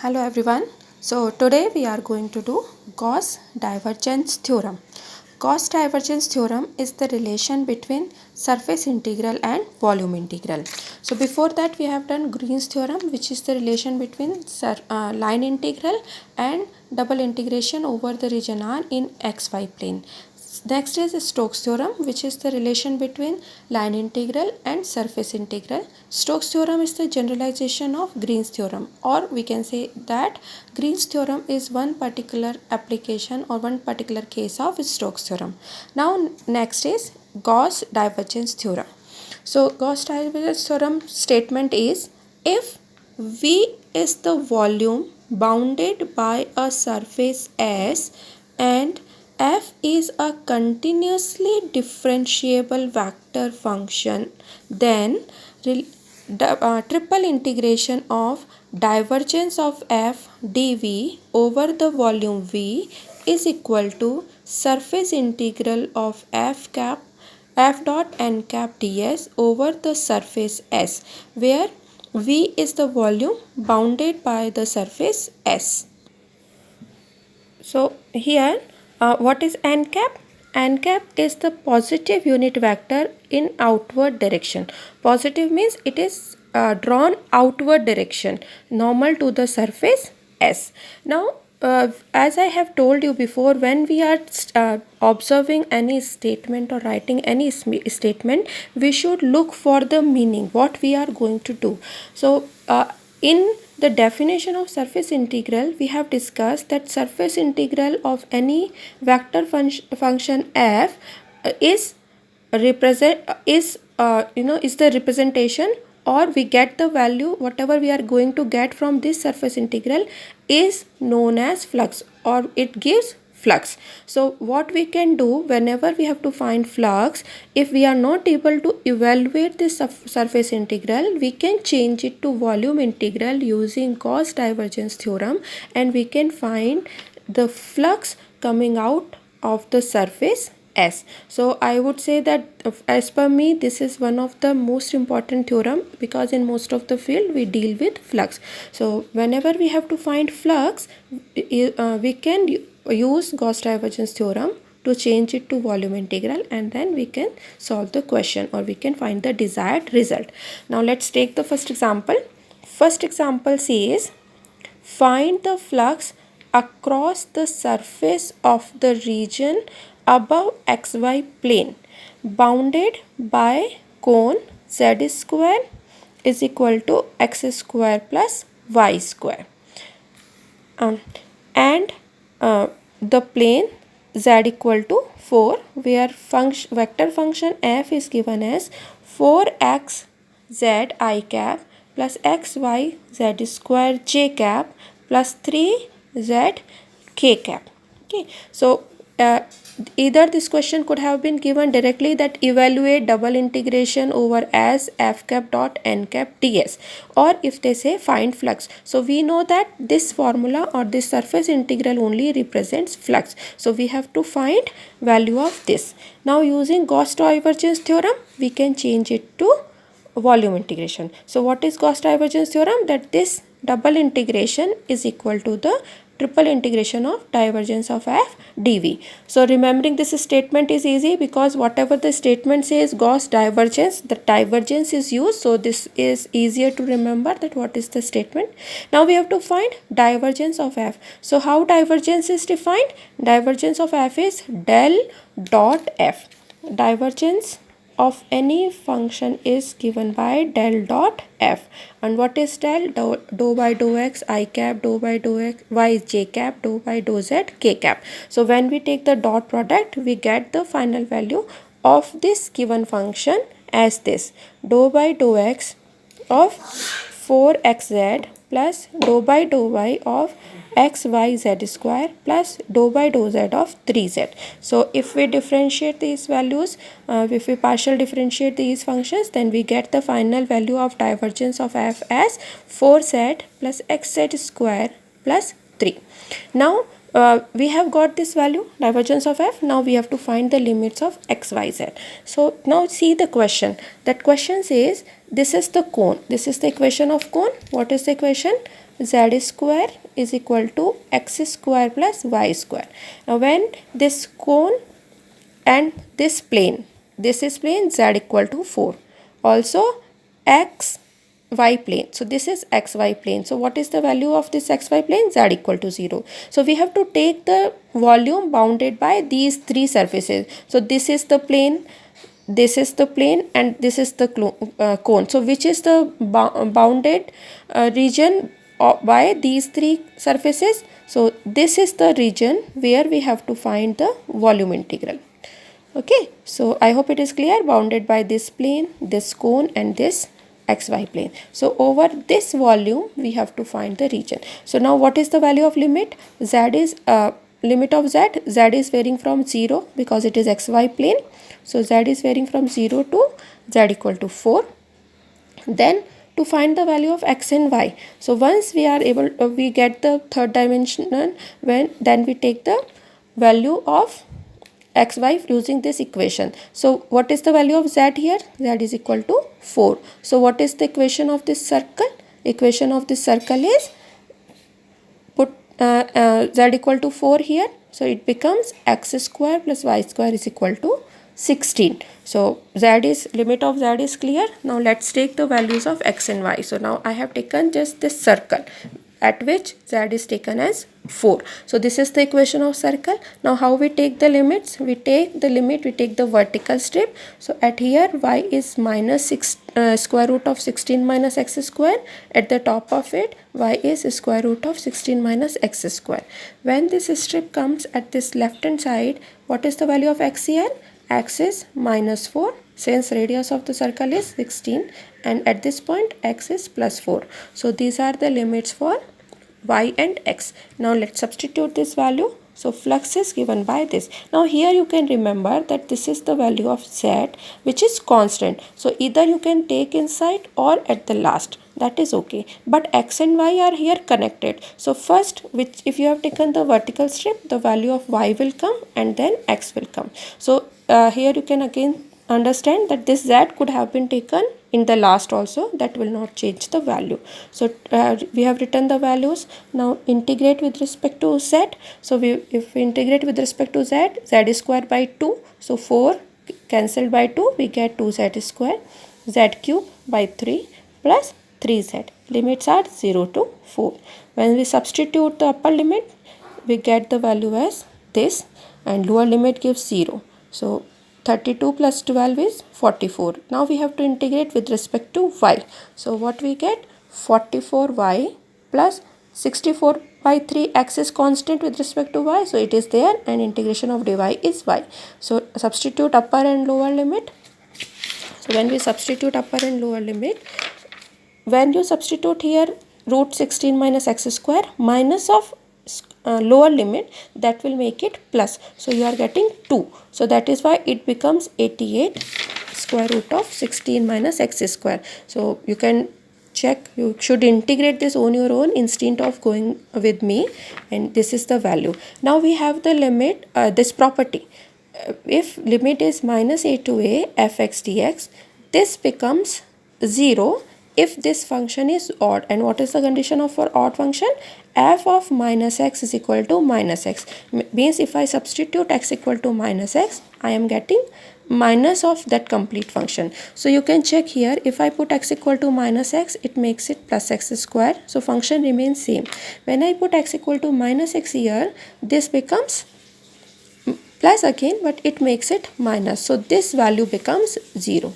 Hello everyone. So today we are going to do Gauss Divergence Theorem. Gauss Divergence Theorem is the relation between surface integral and volume integral. So before that we have done Green's theorem, which is the relation between line integral and double integration over the region R in xy plane. Next is Stokes theorem, which is the relation between line integral and surface integral. Stokes theorem is the generalization of Green's theorem, or we can say that Green's theorem is one particular application or one particular case of Stokes theorem. Now next is Gauss Divergence Theorem. So Gauss Divergence Theorem statement is, if V is the volume bounded by a surface S and f is a continuously differentiable vector function, then triple integration of divergence of f dv over the volume V is equal to surface integral of f dot n cap ds over the surface S, where V is the volume bounded by the surface S. So here what is n cap? N cap is the positive unit vector in outward direction. Positive means it is drawn outward direction, normal to the surface S. Now as I have told you before, when we are observing any statement or writing any statement, we should look for the meaning, what we are going to do. So in the definition of surface integral, we have discussed that surface integral of any vector function f is the representation, or we get the value, whatever we are going to get from this surface integral is known as flux, or it gives flux. So what we can do whenever we have to find flux, if we are not able to evaluate this surface integral, we can change it to volume integral using Gauss divergence theorem, and we can find the flux coming out of the surface S. So I would say that as per me, this is one of the most important theorem, because in most of the field we deal with flux. So whenever we have to find flux, we can use Gauss divergence theorem to change it to volume integral, and then we can solve the question, or we can find the desired result. Now let's take the first example. First example says, find the flux across the surface of the region above xy plane bounded by cone z square is equal to x square plus y square, and the plane z equal to 4, where vector function f is given as 4x z I cap plus xy z square j cap plus 3z k cap. Okay, so either this question could have been given directly, that evaluate double integration over as f cap dot n cap ds, or if they say find flux. So we know that this formula or this surface integral only represents flux, so we have to find value of this. Now using Gauss divergence theorem, we can change it to volume integration. So what is Gauss divergence theorem? That this double integration is equal to the triple integration of divergence of f dv. So remembering this statement is easy, because whatever the statement says Gauss divergence, the divergence is used, so this is easier to remember that what is the statement. Now we have to find divergence of f. So how divergence is defined? Divergence of f is del dot f. Divergence of any function is given by del dot f. And what is del? Dou by dou x I cap, dou by dou x y j cap, dou by dou z k cap. So when we take the dot product, we get the final value of this given function as this: dou by dou x of 4xz plus dou by dou y of xyz square plus dou by dou z of 3z. So if we differentiate these values, if we partial differentiate these functions, then we get the final value of divergence of f as 4z plus xz square plus 3. Now we have got this value, divergence of f. Now we have to find the limits of xyz. So now see the question. That question says, this is the cone, this is the equation of cone. What is the equation? z square is equal to x square plus y square. Now when this cone and this plane, this is plane z equal to 4, also x y plane, so this is xy plane. So what is the value of this xy plane? Z equal to 0. So we have to take the volume bounded by these three surfaces. So this is the plane, this is the plane, and this is the cone. So which is the bounded region by these three surfaces? So this is the region where we have to find the volume integral. Okay, so I hope it is clear, bounded by this plane, this cone, and this xy plane. So over this volume we have to find the region. So now what is the value of limit? Z is limit of z is varying from 0 because it is xy plane. So z is varying from 0 to z equal to 4. Then to find the value of x and y, so once we are able we get the third dimension, then we take the value of xy using this equation. So what is the value of z here? Z is equal to 4. So what is the equation of this circle? Equation of this circle is, put z equal to 4 here, so it becomes x square plus y square is equal to 16. So limit of z is clear. Now let's take the values of x and y. So now I have taken just this circle at which z is taken as 4. So this is the equation of circle. Now how we take the limits? We take the limit, we take the vertical strip. So at here y is minus 6 square root of 16 minus x square. At the top of it y is square root of 16 minus x square. When this strip comes at this left hand side, what is the value of x here? X is minus 4 since radius of the circle is 16, and at this point x is plus 4. So these are the limits for y and x. Now let's substitute this value. So flux is given by this. Now here you can remember that this is the value of z which is constant. So either you can take inside or at the last, that is okay. But x and y are here connected. So first, which if you have taken the vertical strip, the value of y will come and then x will come. So here you can again understand that this z could have been taken in the last also, that will not change the value. So we have written the values. Now integrate with respect to z. So if we integrate with respect to z, z square by 2. So 4 cancelled by 2, we get 2z square, z cube by 3 plus 3z. Limits are 0 to 4. When we substitute the upper limit, we get the value as this, and lower limit gives 0. So 32 plus 12 is 44. Now we have to integrate with respect to y. So what we get? 44y plus 64 by 3, x is constant with respect to y, so it is there, and integration of dy is y. So substitute upper and lower limit. So when we substitute upper and lower limit, when you substitute here root 16 minus x square minus of lower limit, that will make it plus. So you are getting 2. So that is why it becomes 88 square root of 16 minus x square. So you can check, you should integrate this on your own instead of going with me, and this is the value. Now we have the limit, this property. If limit is minus a to a fx dx, this becomes 0 if this function is odd. And what is the condition of our odd function? F of minus x is equal to minus x. Means if I substitute x equal to minus x, I am getting minus of that complete function. So you can check here, if I put x equal to minus x, it makes it plus x square. So function remains same. When I put x equal to minus x here, this becomes plus again, but it makes it minus. So this value becomes 0.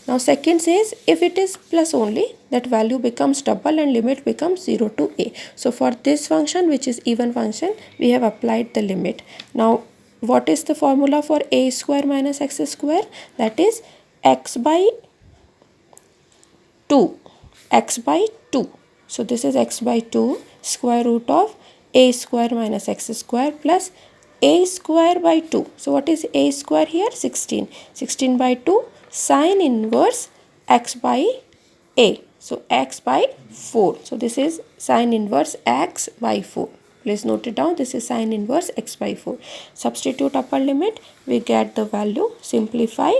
Now second says, if it is plus only, that value becomes double and limit becomes 0 to a. So for this function, which is even function, we have applied the limit. Now what is the formula for a square minus x square? That is x by 2. X by 2. So this is x by 2 square root of a square minus x square plus a square by 2. So what is a square here? 16. 16 by 2 sine inverse x by a. So x by 4. So this is sine inverse x by 4. Please note it down. This is sine inverse x by 4. Substitute upper limit. We get the value. Simplify.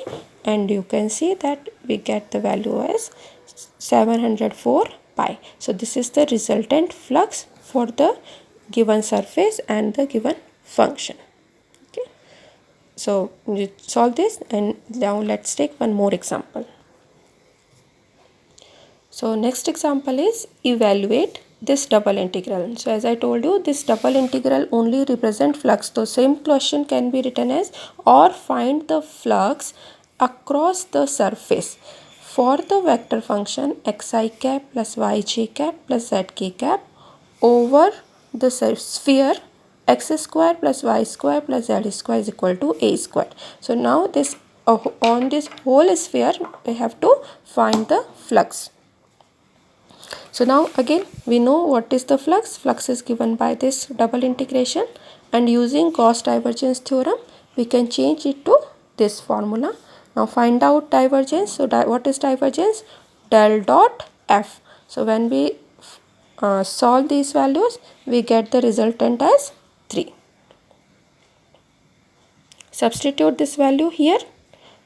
And you can see that we get the value as 704 pi. So this is the resultant flux for the given surface and the given function. Okay, so you solve this, and now let's take one more example. So next example is evaluate this double integral. So as I told you, this double integral only represent flux. So same question can be written as, or find the flux across the surface for the vector function xi cap plus yj cap plus zk cap over the sphere x square plus y square plus z square is equal to a square. So now this on this whole sphere we have to find the flux. So now again we know what is the flux. Flux is given by this double integration, and using Gauss Divergence Theorem we can change it to this formula. Now find out divergence. So what is divergence? Del dot f. So when we solve these values, we get the resultant as 3. Substitute this value here.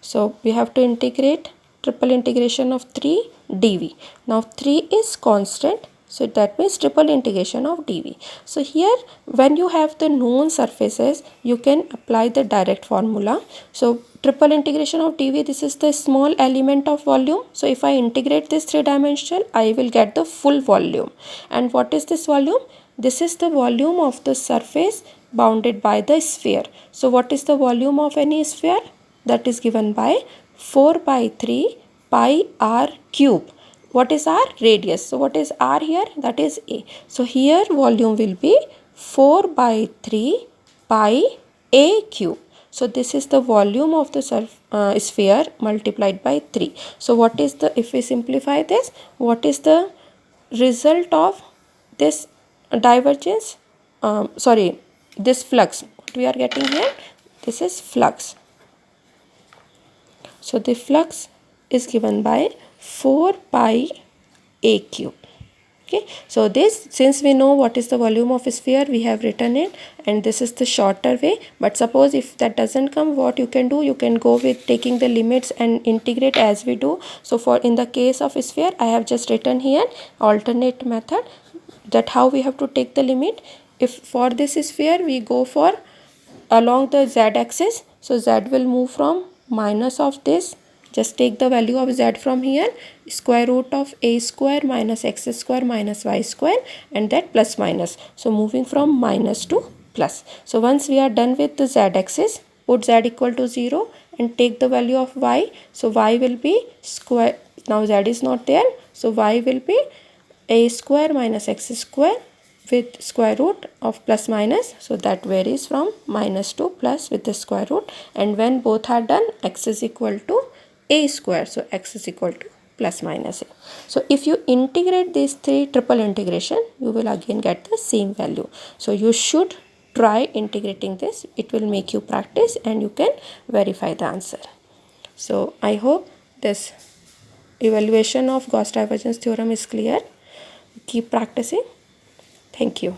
So we have to integrate triple integration of 3 dv. Now 3 is constant, so that means triple integration of dv. So here when you have the known surfaces, you can apply the direct formula. So triple integration of dv, this is the small element of volume. So if I integrate this 3-dimensional, I will get the full volume. And what is this volume? This is the volume of the surface bounded by the sphere. So what is the volume of any sphere? That is given by 4 by 3 pi r cube. What is r? Radius. So what is r here? That is a. So here volume will be 4 by 3 pi a cube. So this is the volume of the sphere multiplied by 3. So what is the, if we simplify this, what is the result of this divergence? This flux. What we are getting here? This is flux. So the flux is given by 4 pi a cube. Okay, so this, since we know what is the volume of a sphere, we have written it, and this is the shorter way. But suppose if that doesn't come, what you can do, you can go with taking the limits and integrate as we do. So for in the case of a sphere, I have just written here alternate method, that how we have to take the limit. If for this sphere we go for along the z axis, so z will move from minus of this, just take the value of z from here, square root of a square minus x square minus y square, and that plus minus. So moving from minus to plus. So once we are done with the z axis, put z equal to 0 and take the value of y. So y will be square, now z is not there, so y will be a square minus x square with square root of plus minus. So that varies from minus to plus with the square root, and when both are done, x is equal to a square. So x is equal to plus minus a. So if you integrate these 3 triple integration, you will again get the same value. So you should try integrating this. It will make you practice and you can verify the answer. So I hope this evaluation of Gauss divergence theorem is clear. Keep practicing. Thank you.